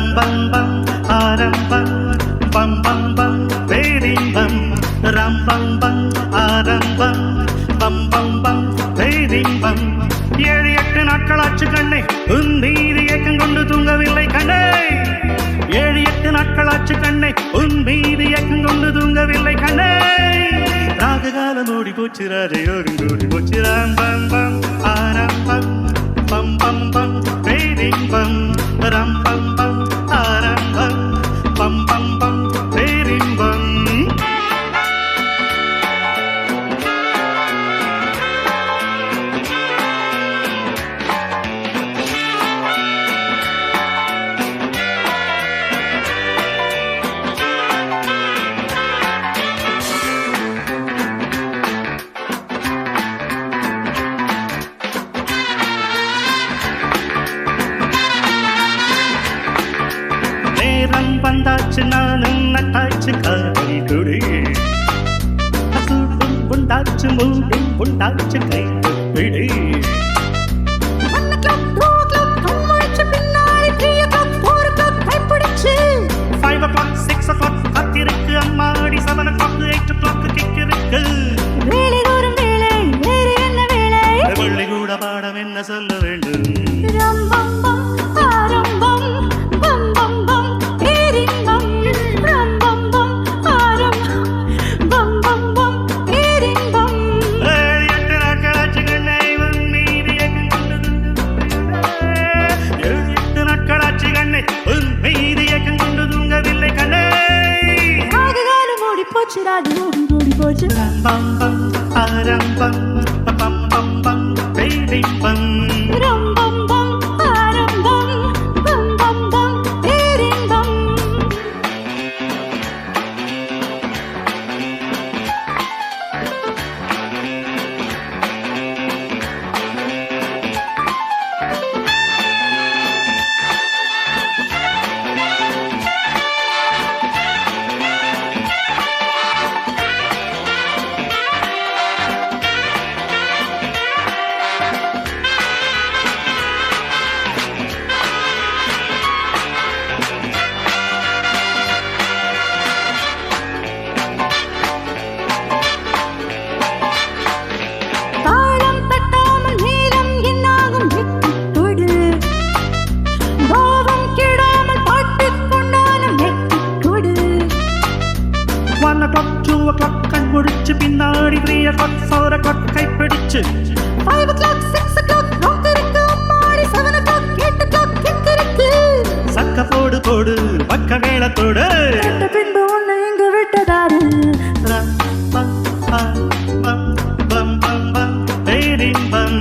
ரம்பம்பம் ஆரம்பம் பம் பம் பம் பேரிம்பம் ரம்பம்பம் ஆரம்பம் பம் பம் பம் பேரிம்பம் 7-8 நாட்களாச்சு கண்ணே உன் மீது ஏக்கம் கொண்டு தூங்கவில்லை கண்ணே 7-8 நாட்களாச்சு கண்ணே உன் மீது ஏக்கம் கொண்டு தூங்கவில்லை கண்ணே ராகு காலம் ஓடி போச்சு ராஜயோகம் ஓடி போச்சு ரம்பம் பம் ஆரம்பம் பம் பம் பம் பேரிம்பம் ரம்பம் பம் ஆரம்பம் பம் பம் பம் பேரிம்பம் வந்தாச்சு நானும் நட்டாச்சு காதல் குடி சூடும் உண்டாச்சு மூடும் உண்டாச்சு கை பிடி காத்திருக்கு அம்மாடி 7 o'clock 8 o'clock கிக் இருக்கு வேலை தோறும் வேலை வேறு என்ன வேலை பள்ளி கூட பாடம் என்ன சொல்ல வேண்டும் ரம்பம் பம் ஆரம்பம் பம் பம் பம் பேரின்பம் ரம்பம் பம் ஆரம்பம் பம் பம் பம் பேரின்பம் 7-8 நாட்களாச்சு கண்ணை உன் மீது ஏக்கம் கொண்டு தூங்கவில்லை கண்ணே ராகுகாலம் ஓடி போச்சு ராஜு ஓடி போச்சு ரம்பம் பம் ஆரம்பம் பம் பம் பம் பேரிம்பம் ரம்பம் பம் ஆரம்பம் பம் பம் பம் பேரின்பம் பின்னாடி 3 o'clock 4 o'clock கைப்பிடிச்சு 5 o'clock 6 o'clock நோக்கருக்கு அம்மாடி 7 o'clock 8 o'clock கிக்கருக்கு சக்க போடு போடு பக்க மேளத்தோடு பின்பு ஒன்று இங்கு விட்டதாரு ரம்பம் பம் பம் பம் பம் பேரிம்பம்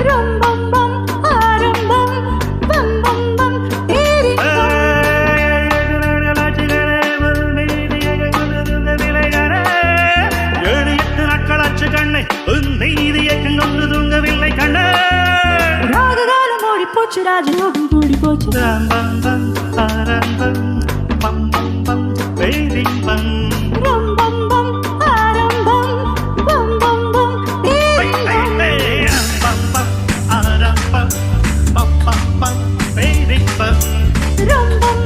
ரம்பம் பம் ஆரம்பம் பம் பம் பம் பேரின்பம் கண்ணை உன் மீது ஏக்கம் கொண்டு தூங்கவில்லை கண்ணே ராகுகாலம் ஓடி போச்சு ராஜயோகம் கூடி போச்சு ரம்பம் பம் ஆரம்பம் பம் பம் பம் பேரிம்பம் ரம்பம் பம் ஆரம்பம் பம் பம் பம் பேரின்பம் பம் பம் ஆரம்பம் பம் பம் பம் பேரிம்பம் ரம்பம்